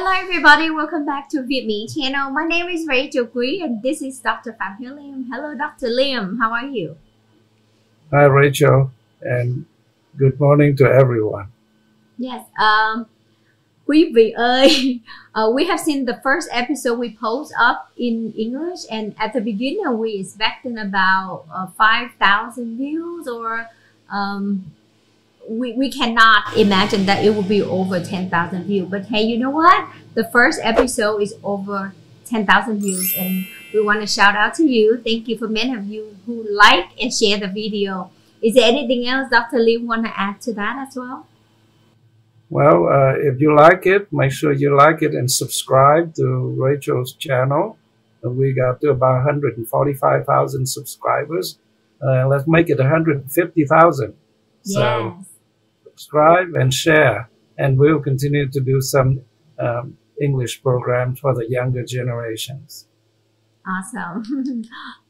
Hello everybody, welcome back to VIET channel. My name is rachelusa and this is Dr. Phạm Liêm. Hello Dr. Liêm, how are you? Hi Rachel, and good morning to everyone. Yes, quý vị ơi, we have seen the first episode we post up in English, and at the beginning we expecting about 5,000 views, or we cannot imagine that it will be over 10,000 views. But hey, you know what? The first episode is over 10,000 views, and we want to shout out to you. Thank you for many of you who like and share the video. Is there anything else Dr. Lee want to add to that as well? Well, if you like it, make sure you like it and subscribe to Rachel's channel. We got to about 145,000 subscribers. Let's make it 150,000. So Yes. subscribe and share, and we'll continue to do some English programs for the younger generations. Awesome.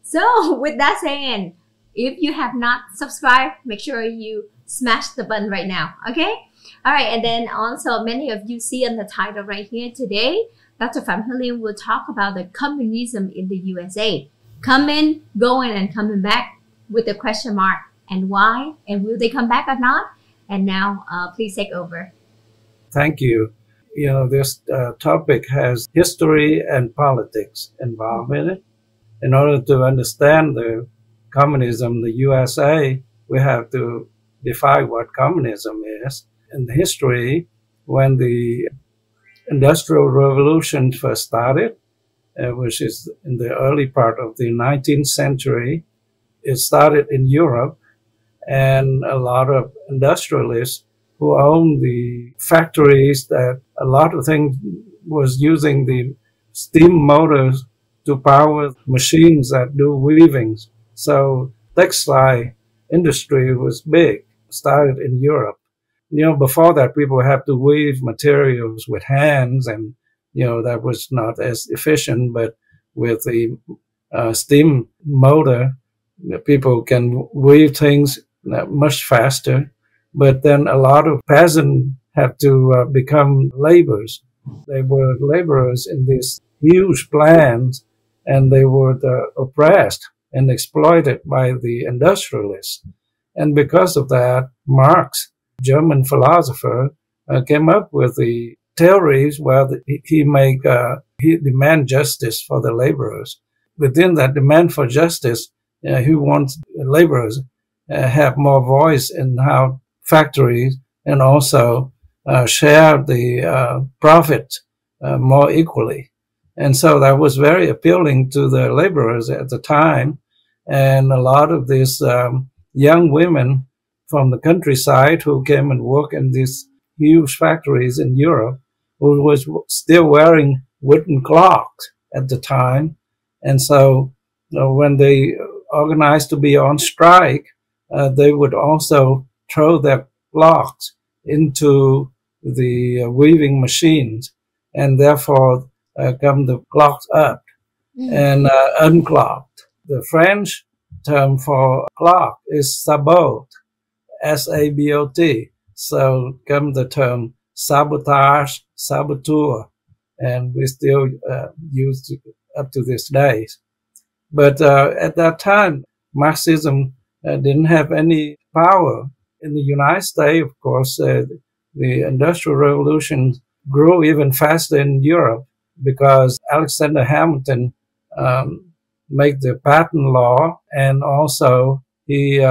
So with that saying, if you have not subscribed, make sure you smash the button right now. Okay. All right. And then also many of you see on the title right here today, Dr. Phạm Liêm will talk about the communism in the USA. Coming, going, and coming back with the question mark. And why? And will they come back or not? And now please take over. Thank you. You know, this topic has history and politics involved in it. In order to understand the communism, the USA, we have to define what communism is. In the history, when the Industrial Revolution first started, which is in the early part of the 19th century, it started in Europe, and a lot of industrialists who owned the factories that a lot of things was using the steam motors to power machines that do weavings. So textile industry was big, started in Europe. You know, before that, people have to weave materials with hands, and, you know, that was not as efficient, but with the steam motor, people can weave things much faster. But then a lot of peasants had to become laborers. They were laborers in these huge plants, and they were oppressed and exploited by the industrialists. And because of that, Marx, German philosopher, came up with the theories where he demand justice for the laborers. Within that demand for justice, he wants laborers have more voice in how factories, and also share the profit more equally. And so that was very appealing to the laborers at the time. And a lot of these young women from the countryside who came and worked in these huge factories in Europe, who was still wearing wooden clocks at the time. And so when they organized to be on strike, they would also throw their clocks into the weaving machines, and therefore come the clocks up and unclocked. The French term for clock is sabot, S-A-B-O-T. So come the term sabotage, saboteur, and we still use it up to this day. But at that time, Marxism didn't have any power. In the United States, of course, the Industrial Revolution grew even faster in Europe because Alexander Hamilton made the patent law, and also he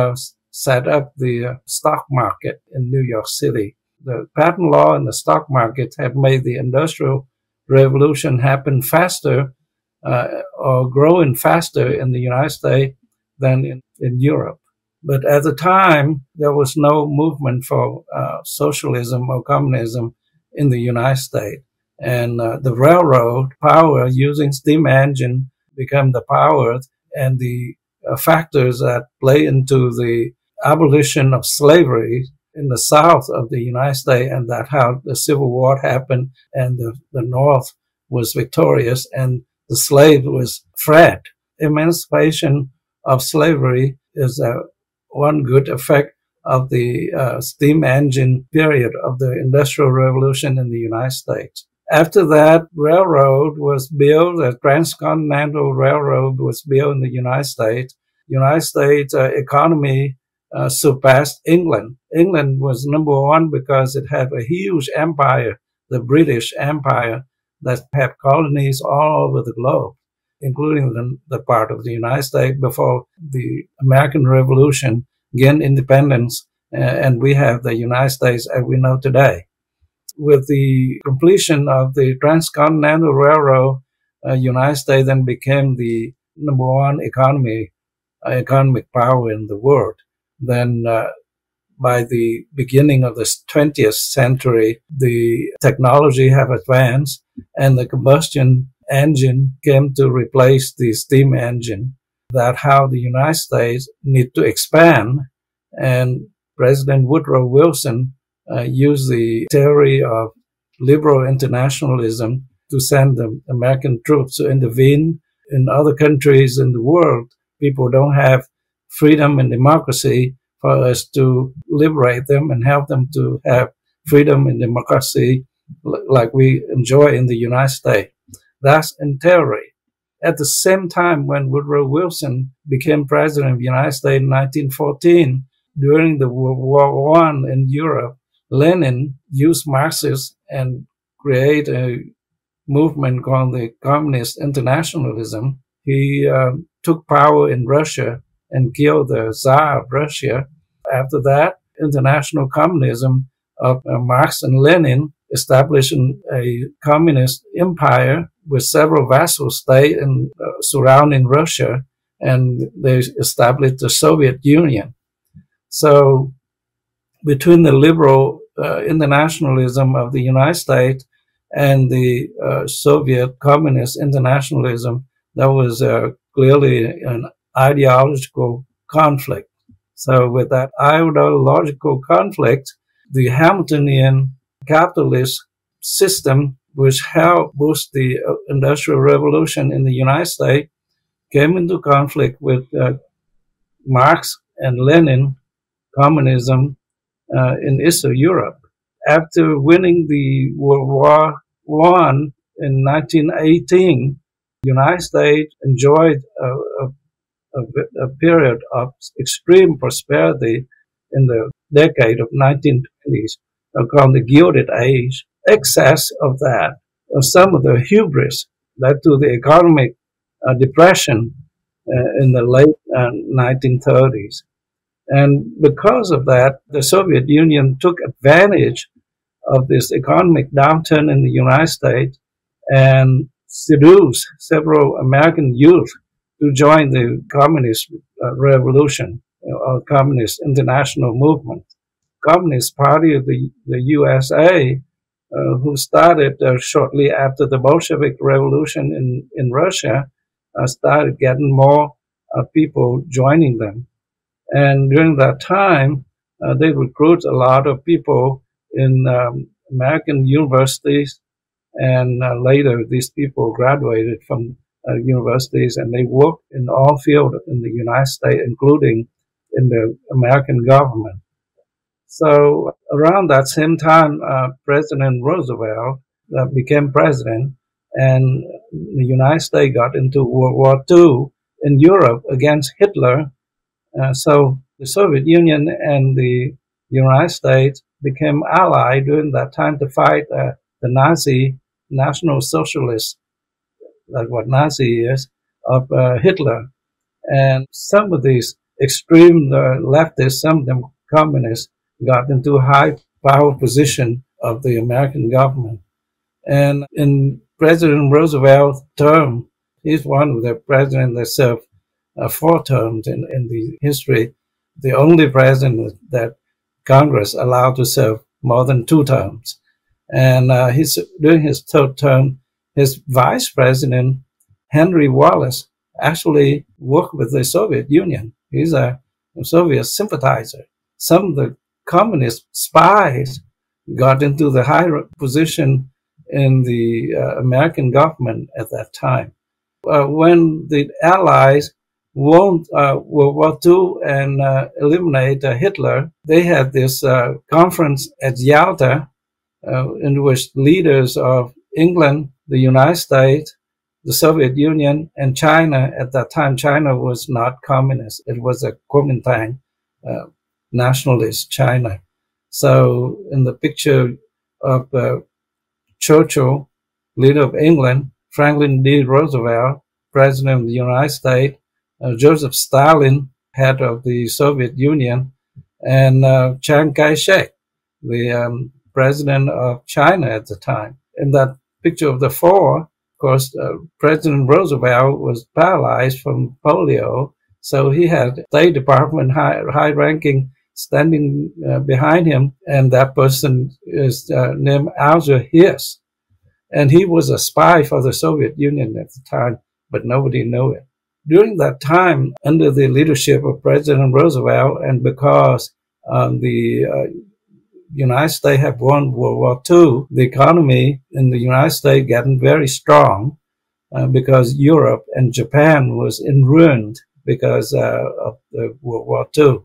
set up the stock market in New York City. The patent law and the stock market have made the Industrial Revolution happen faster or growing faster in the United States than in Europe. But at the time, there was no movement for socialism or communism in the United States. And the railroad power using steam engine became the power, and the factors that play into the abolition of slavery in the South of the United States, and that how the Civil War happened, and the North was victorious and the slave was freed. Emancipation of slavery is one good effect of the steam engine period of the Industrial Revolution in the United States. After that, railroad was built, a transcontinental railroad was built in the United States. United States economy surpassed England. England was number one because it had a huge empire, the British Empire, that had colonies all over the globe, including the part of the United States before the American Revolution gained independence, and we have the United States as we know today. With the completion of the Transcontinental Railroad, United States then became the number one economic power in the world. Then by the beginning of the 20th century, the technology have advanced and the combustion engine came to replace the steam engine. That's how the United States need to expand, and President Woodrow Wilson used the theory of liberal internationalism to send the American troops to intervene in other countries in the world. People don't have freedom and democracy, for us to liberate them and help them to have freedom and democracy like we enjoy in the United States. That's in theory. At the same time, when Woodrow Wilson became president of the United States in 1914, during the World War I in Europe, Lenin used Marxists and created a movement called the Communist Internationalism. He took power in Russia and killed the Tsar of Russia. After that, international communism of Marx and Lenin established a communist empire with several vassal states surrounding Russia, and they established the Soviet Union. So between the liberal internationalism of the United States and the Soviet communist internationalism, there was clearly an ideological conflict. So with that ideological conflict, the Hamiltonian capitalist system, which helped boost the Industrial Revolution in the United States, came into conflict with Marx and Lenin communism in Eastern Europe. After winning the World War I in 1918, the United States enjoyed a period of extreme prosperity in the decade of 1920s, called the Gilded Age. Excess of that, of some of the hubris, led to the economic depression in the late 1930s. And because of that, the Soviet Union took advantage of this economic downturn in the United States and seduced several American youth to join the communist revolution or communist international movement. Communist Party of the USA, who started shortly after the Bolshevik Revolution in Russia, started getting more people joining them. And during that time, they recruit a lot of people in American universities, and later these people graduated from universities, and they worked in all fields in the United States, including in the American government. So around that same time, President Roosevelt became president, and the United States got into World War II in Europe against Hitler. So the Soviet Union and the United States became allied during that time to fight the Nazi National Socialists, like what Nazi is, of Hitler. And some of these extreme leftists, some of them communists, got into a high power position of the American government. And in President Roosevelt's term, he's one of the presidents that served 4 terms in the history, the only president that Congress allowed to serve more than 2 terms. And during his 3rd term, his vice president, Henry Wallace, actually worked with the Soviet Union. He's a Soviet sympathizer. Some of the communist spies got into the high position in the American government at that time. When the Allies won World War II and eliminated Hitler, they had this conference at Yalta in which leaders of England, the United States, the Soviet Union, and China. At that time, China was not communist. It was a Kuomintang, nationalist China. So in the picture of Churchill, leader of England, Franklin D. Roosevelt, president of the United States, Joseph Stalin, head of the Soviet Union, and Chiang Kai-shek, the president of China at the time. In that picture of the four, of course, President Roosevelt was paralyzed from polio, so he had State Department high-ranking standing behind him, and that person is named Alger Hiss. And he was a spy for the Soviet Union at the time, but nobody knew it. During that time, under the leadership of President Roosevelt, and because the United States had won World War II, the economy in the United States getting very strong because Europe and Japan was in ruin because of the World War II.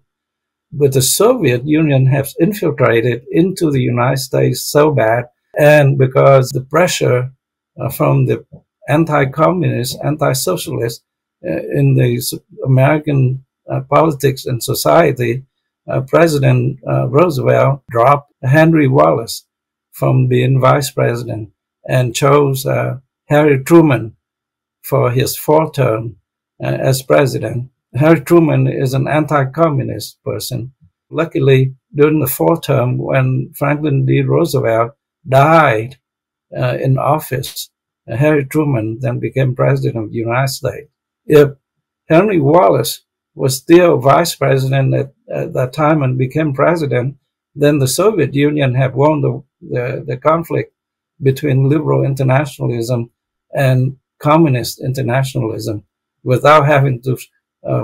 But the Soviet Union has infiltrated into the United States so bad, and because the pressure from the anti-communist, anti-socialist in the American politics and society, President Roosevelt dropped Henry Wallace from being vice president and chose Harry Truman for his fourth term as president. Harry Truman is an anti-communist person. Luckily, during the fourth term, when Franklin D. Roosevelt died in office, Harry Truman then became president of the United States. If Henry Wallace was still vice president at that time and became president, then the Soviet Union had won the conflict between liberal internationalism and communist internationalism without having to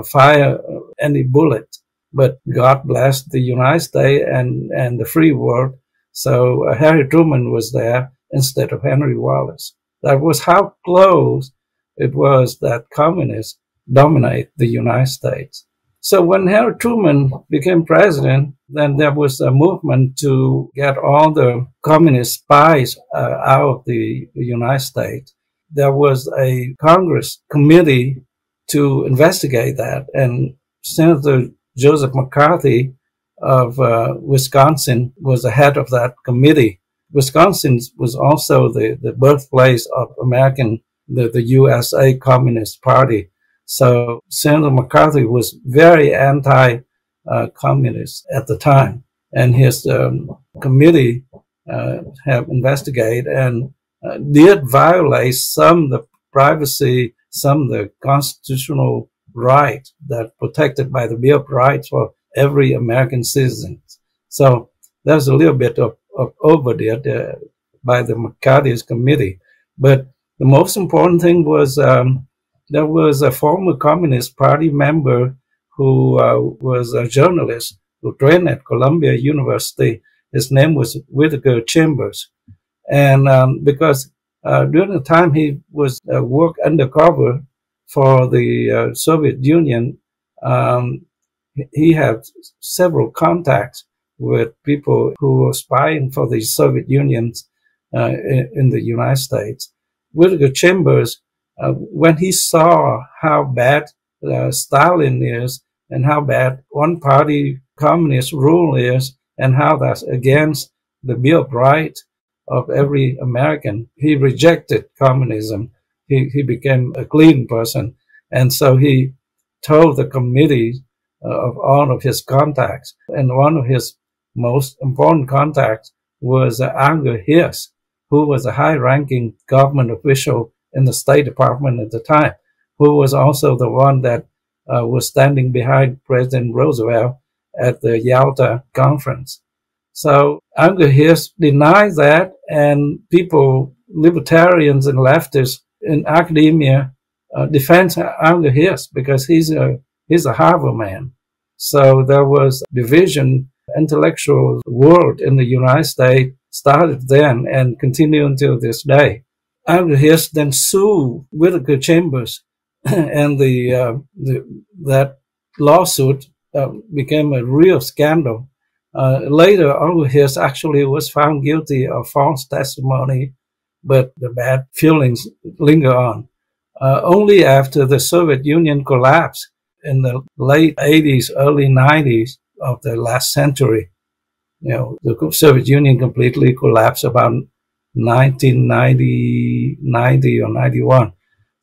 fire any bullet. But God blessed the United States and the free world. So Harry Truman was there instead of Henry Wallace. That was how close it was that communists dominate the United States. So when Harry Truman became president, then there was a movement to get all the communist spies out of the United States. There was a Congress committee to investigate that, and Senator Joseph McCarthy of Wisconsin was the head of that committee. Wisconsin was also the birthplace of the USA Communist Party. So Senator McCarthy was very anti-communist at the time, and his committee have investigated and did violate some of the privacy, some of the constitutional rights that protected by the Bill of Rights for every American citizen. So there's a little bit of overdid by the McCarthy's committee. But the most important thing was there was a former Communist Party member who was a journalist who trained at Columbia University. His name was Whittaker Chambers. And because during the time he was worked undercover for the Soviet Union, he had several contacts with people who were spying for the Soviet Union in the United States. Whittaker Chambers, when he saw how bad Stalin is and how bad one-party communist rule is and how that's against the Bill of Rights of every American, he rejected communism. He became a clean person. And so he told the committee of all of his contacts. And one of his most important contacts was Alger Hiss, who was a high-ranking government official in the State Department at the time, who was also the one that was standing behind President Roosevelt at the Yalta Conference. So Alger Hiss denied that, and people, libertarians and leftists in academia, defend Alger Hiss because he's a Harvard man. So there was division. Intellectual world in the United States started then and continued until this day. Alger Hiss then sued Whittaker Chambers, and that lawsuit became a real scandal. Later, Alger Hiss actually was found guilty of false testimony but the bad feelings linger on. Only after the Soviet Union collapsed in the late 80s, early 90s of the last century, the Soviet Union completely collapsed about 1990 or 91,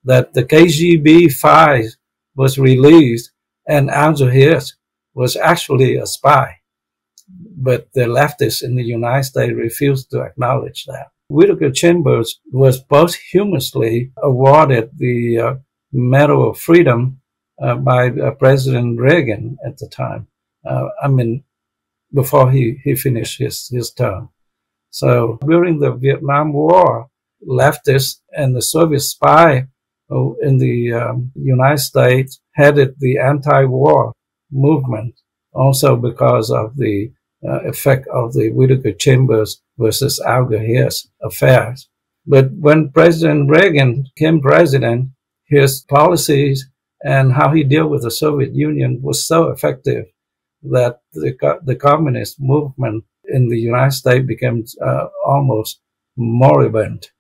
that the KGB files was released and Al-Jahir was actually a spy. But the leftists in the United States refused to acknowledge that. Whittaker Chambers was posthumously awarded the Medal of Freedom by President Reagan at the time. Before he finished his term. So during the Vietnam War, leftists and the Soviet spy in the United States headed the anti-war movement, also because of the effect of the Whittaker Chambers versus Al-Jahir affairs. But when President Reagan became president, his policies and how he dealt with the Soviet Union was so effective that the communist movement in the United States became almost moribund,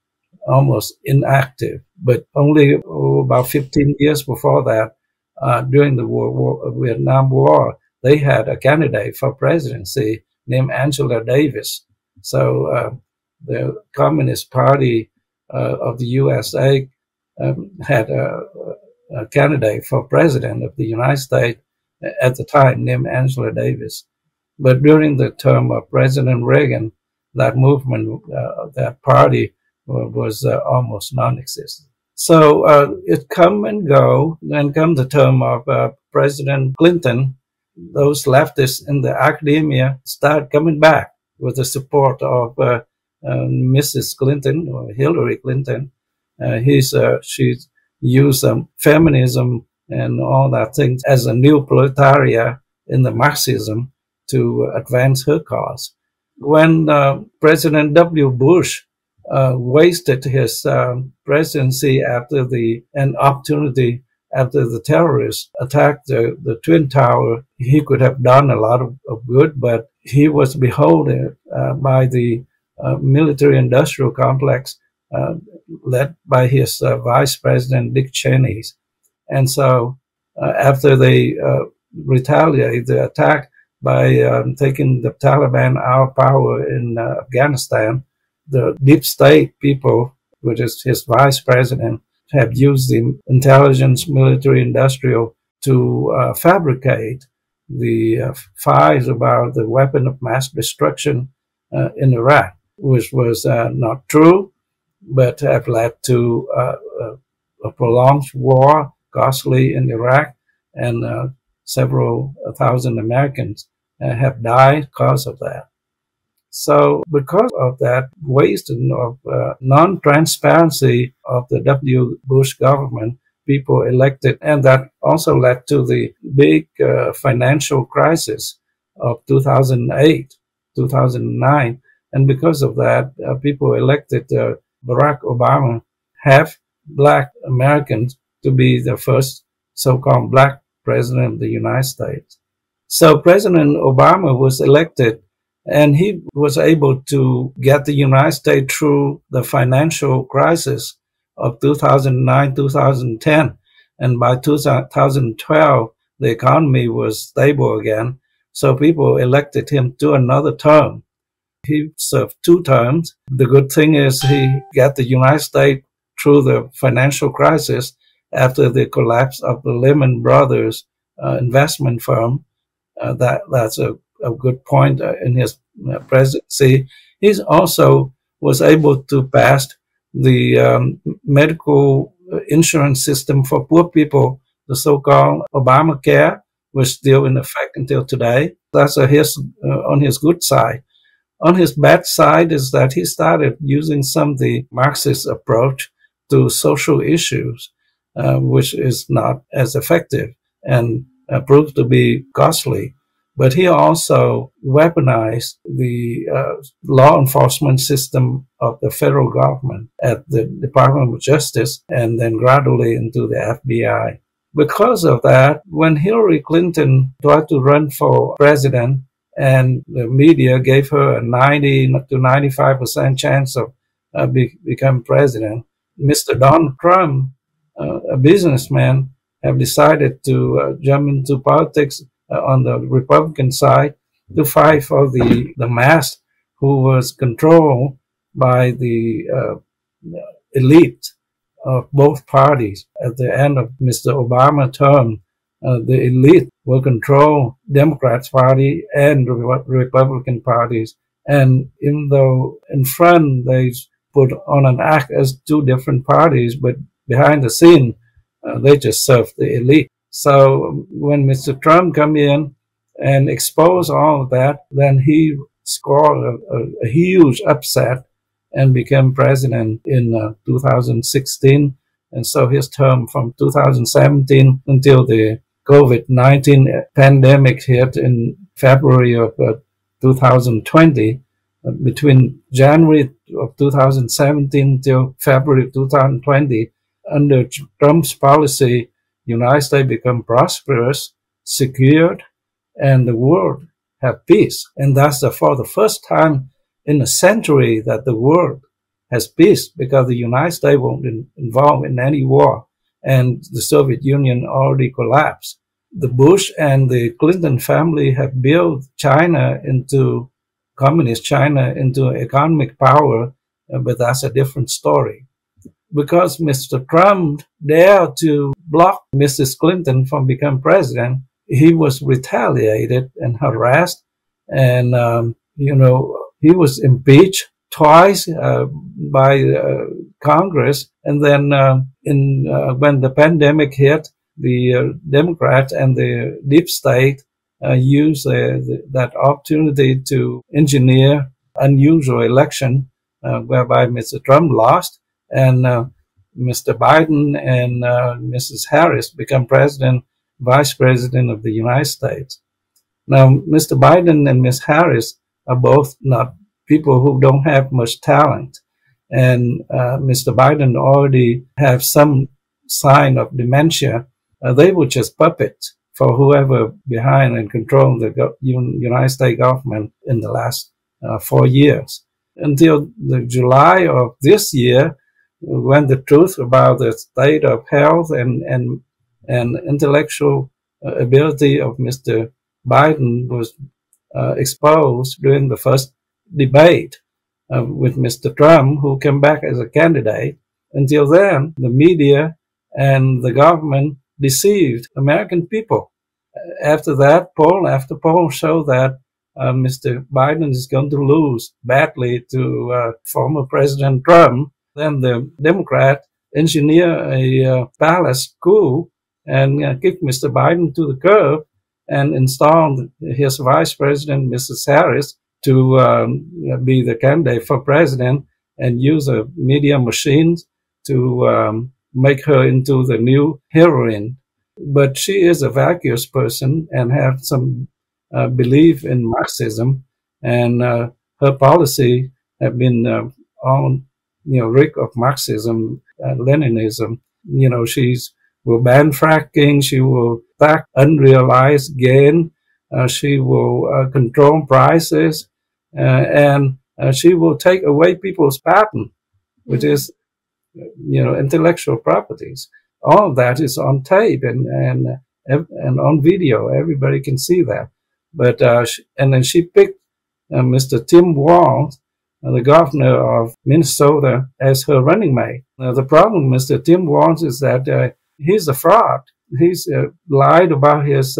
almost inactive. But only about 15 years before that, during the Vietnam War, they had a candidate for presidency named Angela Davis. So the Communist Party of the USA had a candidate for president of the United States at the time named Angela Davis. But during the term of President Reagan, that movement, that party was almost non-existent. So it come and go. Then come the term of President Clinton. Those leftists in the academia start coming back with the support of Mrs. Clinton or Hillary Clinton. She used feminism and all that things as a new proletariat in the Marxism to advance her cause. When President W. Bush wasted his presidency after an opportunity after the terrorists attacked the Twin Tower, he could have done a lot of good, but he was beholden by the military-industrial complex led by his Vice President Dick Cheney. And so after they retaliated the attack by taking the Taliban out of power in Afghanistan, the deep state people, which is his vice president, have used the intelligence military-industrial to fabricate the files about the weapon of mass destruction in Iraq, which was not true, but have led to a prolonged war, costly in Iraq, and several thousand Americans have died because of that. So because of that wasting of non-transparency of the W. Bush government, people elected, and that also led to the big financial crisis of 2008, 2009. And because of that, people elected Barack Obama, half black Americans, to be the first so-called black president of the United States. So President Obama was elected, and he was able to get the United States through the financial crisis of 2009, 2010. And by 2012, the economy was stable again. So people elected him to another term. He served 2 terms. The good thing is he got the United States through the financial crisis after the collapse of the Lehman Brothers investment firm. That's a good point in his presidency. He also was able to pass the medical insurance system for poor people, the so-called Obamacare, was still in effect until today. That's on his good side. On his bad side is that he started using some of the Marxist approach to social issues, which is not as effective and proved to be costly. But he also weaponized the law enforcement system of the federal government at the Department of Justice and then gradually into the FBI. Because of that, when Hillary Clinton tried to run for president and the media gave her a 90 to 95% chance of become president. Mr. Donald Trump, a businessman, have decided to jump into politics on the Republican side to fight for the mass who was controlled by the elite of both parties. At the end of Mr. Obama's term, the elite will control Democrats Party and Republican parties. And even though in front they put on an act as two different parties, but behind the scene, they just serve the elite. So when Mr. Trump come in and expose all of that, then he scored a huge upset and became president in 2016. And so his term from 2017 until the COVID-19 pandemic hit in February of 2020, between January of 2017 till February 2020, under Trump's policy, the United States become prosperous, secured, and the world have peace. And that's for the first time in a century that the world has peace, because the United States won't involved in any war, and the Soviet Union already collapsed. The Bush and the Clinton family have built China into communist China into economic power, but that's a different story. Because Mr. Trump dared to block Mrs. Clinton from becoming president, he was retaliated and harassed, and he was impeached twice by Congress. And then when the pandemic hit, the Democrats and the deep state used that opportunity to engineer unusual election whereby Mr. Trump lost, and Mr. Biden and Mrs. Harris become vice president of the United States. Now, Mr. Biden and Ms. Harris are both not people who don't have much talent, and Mr. Biden already have some sign of dementia. They were just puppets for whoever behind and controlling the United States government in the last 4 years. Until the July of this year, when the truth about the state of health and intellectual ability of Mr. Biden was exposed during the first debate with Mr. Trump, who came back as a candidate. Until then, the media and the government deceived American people. After that, poll after poll showed that Mr. Biden is going to lose badly to former President Trump. Then the Democrat engineered a palace coup and kicked Mr. Biden to the curb and installed his vice president, Mrs. Harris, to be the candidate for president, and use a media machine to make her into the new heroine. But she is a vacuous person and have some belief in Marxism, and her policy have been on rig of Marxism, Leninism. She will ban fracking, she will tax unrealized gain, she will control prices, and she will take away people's patent, which is intellectual properties. All of that is on tape and on video. Everybody can see that. But and then she picked Mr. Tim Walz, the governor of Minnesota, as her running mate. Now, the problem with Mr. Tim Walz is that he's a fraud. He's lied about his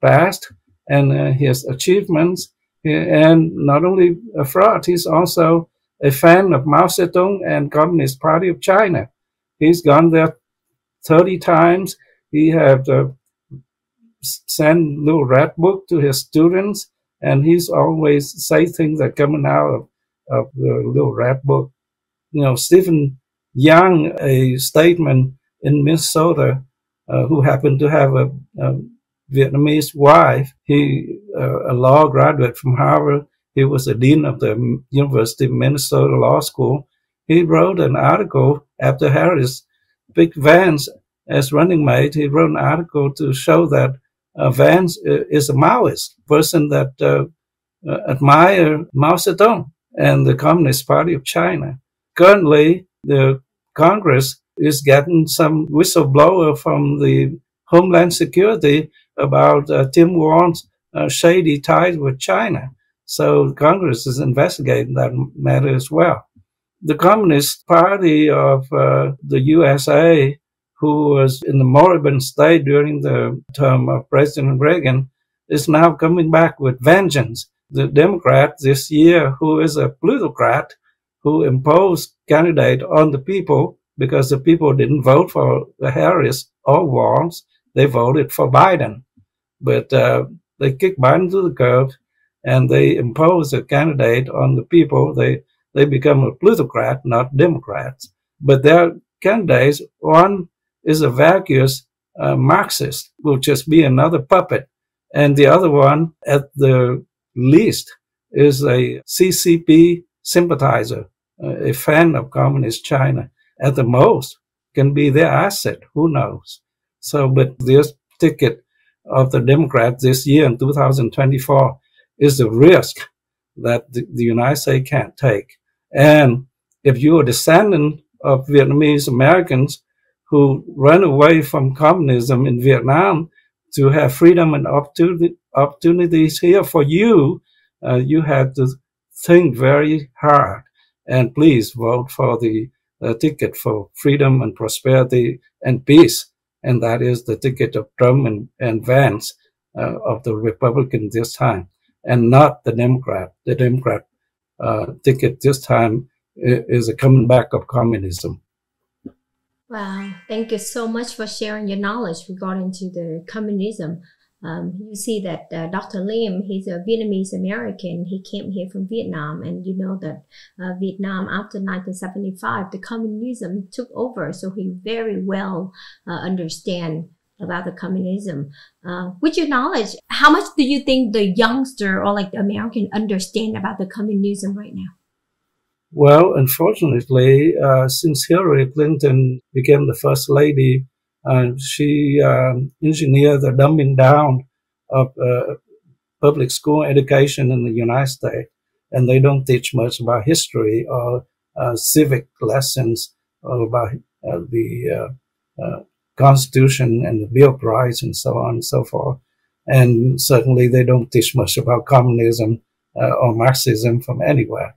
past and his achievements. And not only a fraud, he's also a fan of Mao Zedong and Communist Party of China. He's gone there 30 times. He had sent little red book to his students, and he's always say things that coming out of the little red book. Stephen Young, a statesman in Minnesota, who happened to have a Vietnamese wife. He, a law graduate from Harvard. He was the dean of the University of Minnesota Law School. He wrote an article after Harris picked Vance as running mate. He wrote an article to show that Vance is a Maoist person that admire Mao Zedong and the Communist Party of China. currently the Congress is getting some whistleblower from the Homeland Security about Tim Walz's shady ties with China. So Congress is investigating that matter as well. The Communist Party of the USA, who was in the moribund state during the term of President Reagan, is now coming back with vengeance. The Democrat this year, who is a plutocrat, who imposed candidate on the people because the people didn't vote for Harris or Walz, they voted for Biden. But they kicked Biden to the curb and they impose a candidate on the people. They become a plutocrat, not Democrats. But their candidates, one is a vacuous Marxist, will just be another puppet. And the other one, at the least, is a CCP sympathizer, a fan of Communist China. At the most, can be their asset, who knows. So, but this ticket of the Democrats this year in 2024 is a risk that the United States can't take. And if you are a descendant of Vietnamese Americans who ran away from communism in Vietnam to have freedom and opportunities here for you, you have to think very hard. And please vote for the ticket for freedom and prosperity and peace. And that is the ticket of Trump and Vance of the Republican this time, and not the Democrat. The Democrat ticket this time is a coming back of communism. Wow, thank you so much for sharing your knowledge regarding to the communism. You see that Dr. Lim, he's a Vietnamese American. He came here from Vietnam, and you know that Vietnam after 1975, the communism took over. So he very well understand about the communism. With your knowledge, how much do you think the youngster or like the American understand about the communism right now? Well, unfortunately, since Hillary Clinton became the first lady, she engineered the dumbing down of public school education in the United States. And they don't teach much about history or civic lessons or about the Constitution and the Bill of Rights and so on and so forth. And certainly they don't teach much about communism or Marxism from anywhere.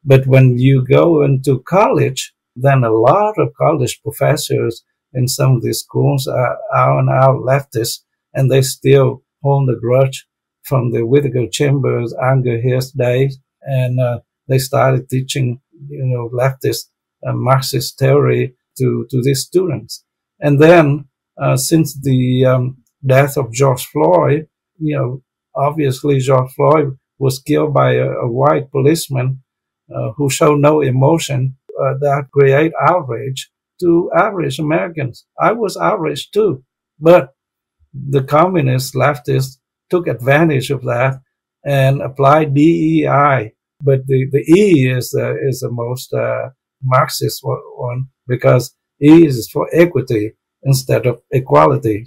But when you go into college, then a lot of college professors in some of these schools are out and out leftists, and they still hold the grudge from the Whittaker Chambers, Anger Hill's days, and they started teaching, leftist Marxist theory to these students. And then since the death of George Floyd, obviously George Floyd was killed by a white policeman who showed no emotion, that create outrage to average Americans. I was outraged too, but the communist leftists took advantage of that and applied DEI. But the E is the most Marxist one, because E is for equity instead of equality.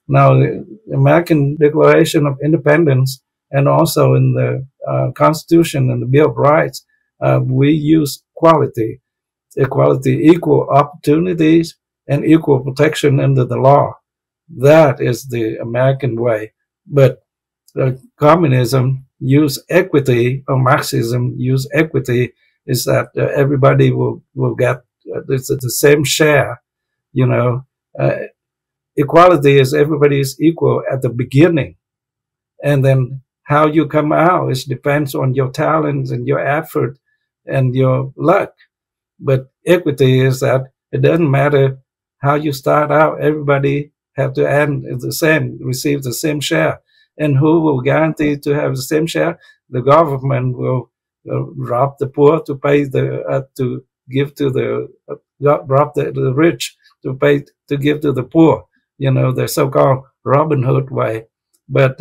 Now, the American Declaration of Independence and also in the Constitution and the Bill of Rights, we use equality, equal opportunities, and equal protection under the law. That is the American way. But communism use equity, or Marxism use equity, is that everybody will get the same share. Equality is everybody is equal at the beginning, and then how you come out depends on your talents and your effort and your luck. But equity is that it doesn't matter how you start out, everybody have to end the same, receive the same share. And who will guarantee to have the same share? The government will rob the poor to pay to give to the rob the rich to give to the poor. The so-called Robin Hood way. But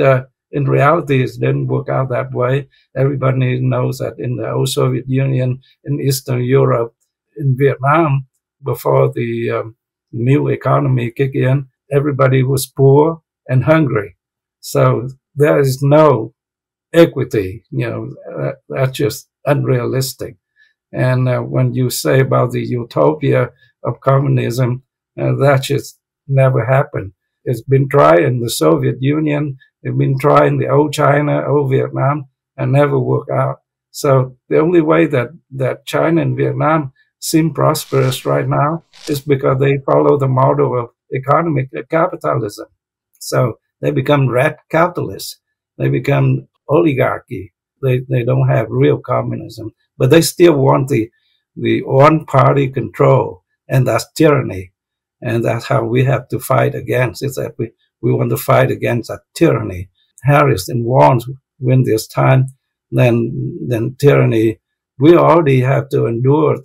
in reality, it didn't work out that way. Everybody knows that in the old Soviet Union, in Eastern Europe, in Vietnam, before the new economy kicked in, everybody was poor and hungry. So there is no equity. That's just unrealistic. And when you say about the utopia of communism, that just never happened. It's been tried in the Soviet Union, it's been tried in the old China, old Vietnam, and never worked out. So the only way that China and Vietnam seem prosperous right now is because they follow the model of economic capitalism. So they become rat capitalists. They become oligarchy. They don't have real communism, but they still want the one-party control, and that's tyranny. And that's how we have to fight against. Is that we want to fight against that tyranny. Harris and Warren win this time, then tyranny. We already have to endure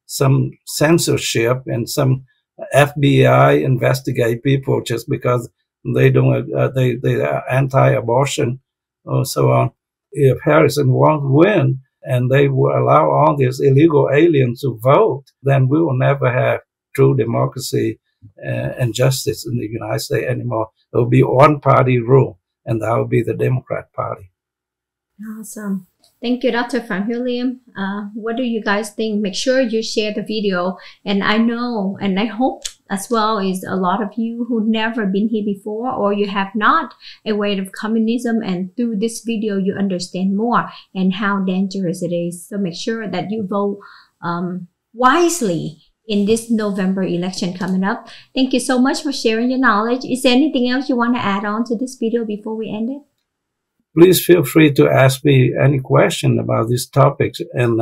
some censorship and some FBI investigate people just because they don't they are anti-abortion or so on. If Harris and Warren win and they will allow all these illegal aliens to vote, then we will never have true democracy and justice in the United States anymore. It will be one-party rule, and that will be the Democrat Party. Awesome. Thank you, Dr. Phạm Hiếu Liêm. What do you guys think? Make sure you share the video. And I know, and I hope as well, is a lot of you who never been here before, or you have not aware of communism, and through this video you understand more and how dangerous it is. So make sure that you vote wisely in this November election coming up. Thank you so much for sharing your knowledge. Is there anything else you want to add on to this video before we end it? Please feel free to ask me any question about these topics. And,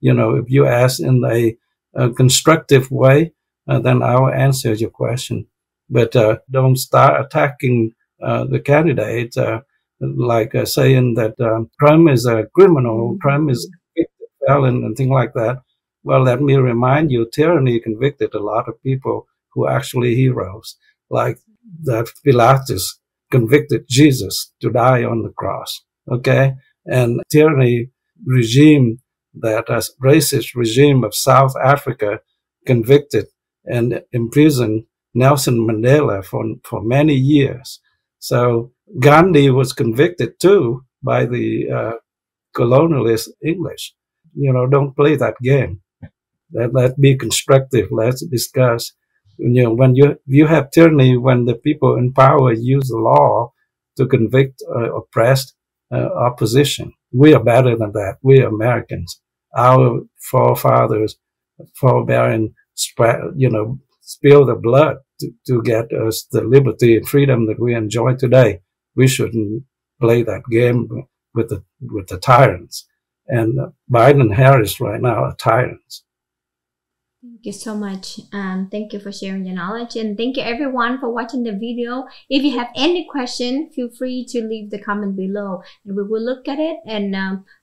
if you ask in a constructive way, then I will answer your question. But don't start attacking the candidate, saying that Trump is a criminal, Trump is a felon, and things like that. Well, let me remind you, tyranny convicted a lot of people who are actually heroes, like that Pilatus convicted Jesus to die on the cross, okay? And tyranny regime, that racist regime of South Africa, convicted and imprisoned Nelson Mandela for many years. So Gandhi was convicted too by the colonialist English. Don't play that game. Let's be constructive. Let's discuss. When you have tyranny, when the people in power use the law to convict oppressed opposition, we are better than that. We are Americans. Our forefathers, forbearing, spill the blood to get us the liberty and freedom that we enjoy today. We shouldn't play that game with the tyrants. And Biden and Harris right now are tyrants. Thank you so much. Thank you for sharing your knowledge, and thank you everyone for watching the video. If you have any question, feel free to leave the comment below and we will look at it, and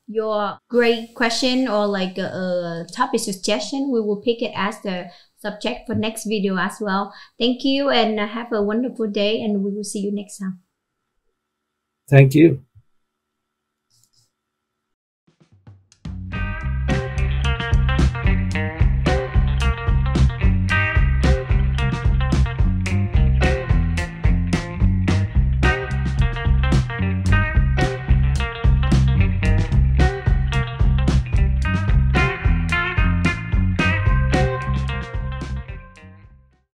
your great question or like a topic suggestion, we will pick it as the subject for next video as well. Thank you, and have a wonderful day, and we will see you next time. Thank you.